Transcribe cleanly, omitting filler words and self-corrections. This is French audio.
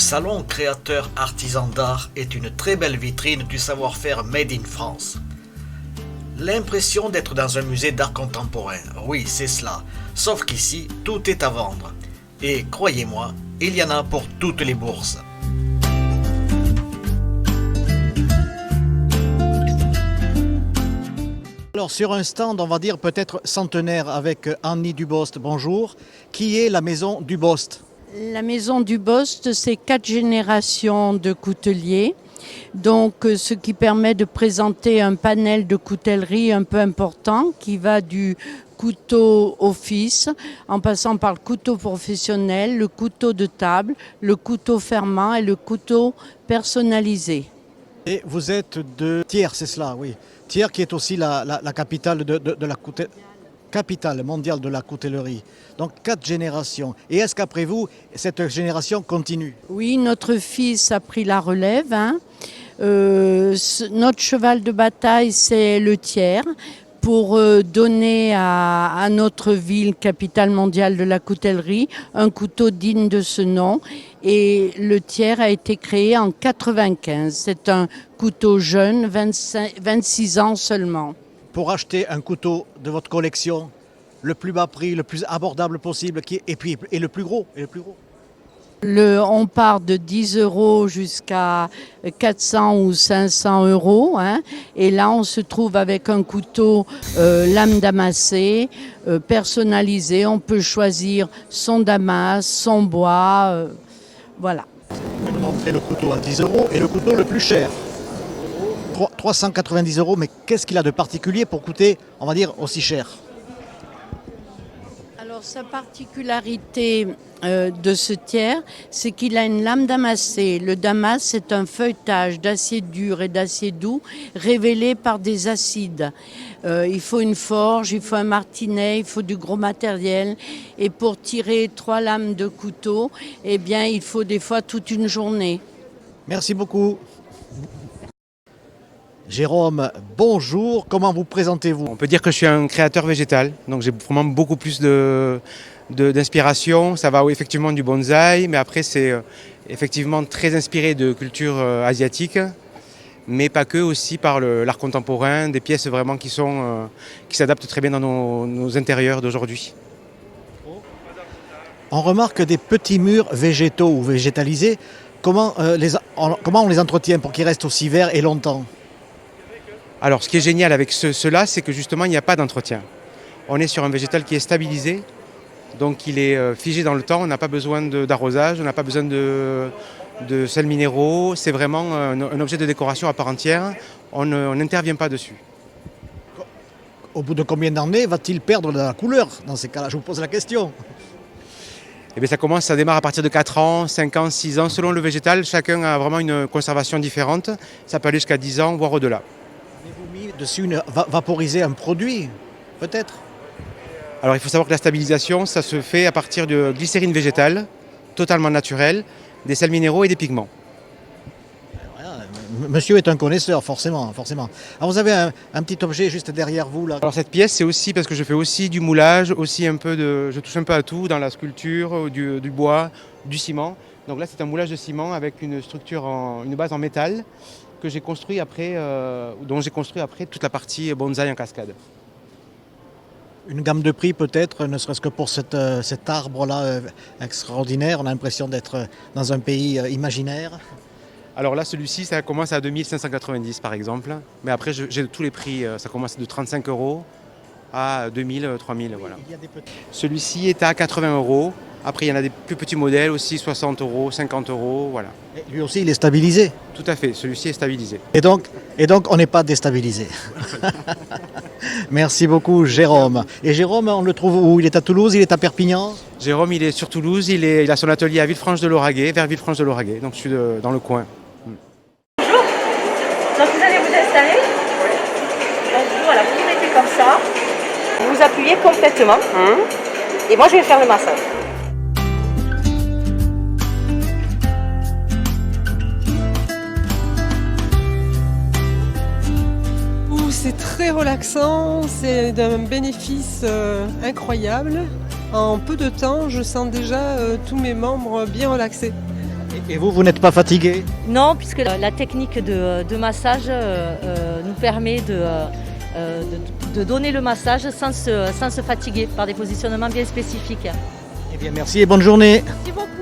salon créateur artisan d'art est une très belle vitrine du savoir-faire made in France. L'impression d'être dans un musée d'art contemporain, oui c'est cela, sauf qu'ici tout est à vendre. Et croyez-moi, il y en a pour toutes les bourses. Alors sur un stand, on va dire peut-être centenaire avec Annie Dubost, bonjour. Qui est la maison Dubost ? La maison Dubost, c'est 4 générations de couteliers. Donc, ce qui permet de présenter un panel de coutellerie un peu important qui va du couteau office en passant par le couteau professionnel, le couteau de table, le couteau fermant et le couteau personnalisé. Et vous êtes de Thiers, c'est cela, oui. Thiers qui est aussi la capitale de la coutellerie. Capitale mondiale de la coutellerie. Donc 4 générations. Et est-ce qu'après vous, cette génération continue ? Oui, notre fils a pris la relève. Notre cheval de bataille, c'est le Thiers, pour donner à notre ville, capitale mondiale de la coutellerie, un couteau digne de ce nom. Et le Thiers a été créé en 1995. C'est un couteau jeune, 26 ans seulement. Pour acheter un couteau de votre collection, le plus bas prix, le plus abordable possible, et le plus gros, On part de 10 € jusqu'à 400 ou 500 €. Et là, on se trouve avec un couteau lame damassée, personnalisé. On peut choisir son damas, son bois, voilà. Vous me montrez le couteau à 10 € et le couteau le plus cher. 390 €, mais qu'est-ce qu'il a de particulier pour coûter, on va dire, aussi cher ? Alors sa particularité de ce Thiers, c'est qu'il a une lame damassée. Le damas, c'est un feuilletage d'acier dur et d'acier doux révélé par des acides. Il faut une forge, il faut un martinet, il faut du gros matériel. Et pour tirer 3 lames de couteau, eh bien, il faut des fois toute une journée. Merci beaucoup. Jérôme, bonjour, comment vous présentez-vous ? On peut dire que je suis un créateur végétal, donc j'ai vraiment beaucoup plus d'inspiration. Ça va effectivement du bonsaï, mais après c'est effectivement très inspiré de culture asiatique, mais pas que, aussi par l'art contemporain, des pièces vraiment qui s'adaptent très bien dans nos intérieurs d'aujourd'hui. On remarque des petits murs végétaux ou végétalisés. Comment on les entretient pour qu'ils restent aussi verts et longtemps ? Alors ce qui est génial avec cela, c'est que justement il n'y a pas d'entretien. On est sur un végétal qui est stabilisé, donc il est figé dans le temps, on n'a pas besoin d'arrosage, on n'a pas besoin de sels minéraux, c'est vraiment un objet de décoration à part entière, on n'intervient pas dessus. Au bout de combien d'années va-t-il perdre de la couleur dans ces cas-là ? Je vous pose la question. Eh bien, ça démarre à partir de 4 ans, 5 ans, 6 ans, selon le végétal, chacun a vraiment une conservation différente, ça peut aller jusqu'à 10 ans, voire au-delà. Avez-vous mis dessus vaporiser un produit, peut-être ? Alors il faut savoir que la stabilisation, ça se fait à partir de glycérine végétale, totalement naturelle, des sels minéraux et des pigments. Voilà, monsieur est un connaisseur, forcément. Alors vous avez un petit objet juste derrière vous là. Alors cette pièce, c'est aussi parce que je fais aussi du moulage, je touche un peu à tout, dans la sculpture, du bois, du ciment. Donc là c'est un moulage de ciment avec une base en métal que j'ai construit après, dont j'ai construit après toute la partie bonsaï en cascade. Une gamme de prix peut-être, ne serait-ce que pour cet arbre-là extraordinaire. On a l'impression d'être dans un pays imaginaire. Alors là, celui-ci, ça commence à 2590 par exemple. Mais après, j'ai tous les prix. Ça commence de 35 € à 2000, 3000, voilà. Celui-ci est à 80 €. Après, il y en a des plus petits modèles aussi, 60 €, 50 €, voilà. Et lui aussi, il est stabilisé. Tout à fait, celui-ci est stabilisé. Et donc on n'est pas déstabilisé. Merci beaucoup, Jérôme. Et Jérôme, on le trouve où ? Il est à Toulouse, il est à Perpignan ? Jérôme, il est sur Toulouse, il a son atelier à Villefranche-de-Lauragais, vers Villefranche-de-Lauragais, donc je suis dans le coin. Bonjour, donc vous allez vous installer. Donc voilà, vous vous mettez comme ça, vous vous appuyez complètement, et moi je vais faire le massage. C'est très relaxant, c'est d'un bénéfice incroyable. En peu de temps, je sens déjà tous mes membres bien relaxés. Et vous, vous n'êtes pas fatigué? Non, puisque la technique de massage nous permet de donner le massage sans se fatiguer par des positionnements bien spécifiques. Eh bien, merci et bonne journée. Merci beaucoup.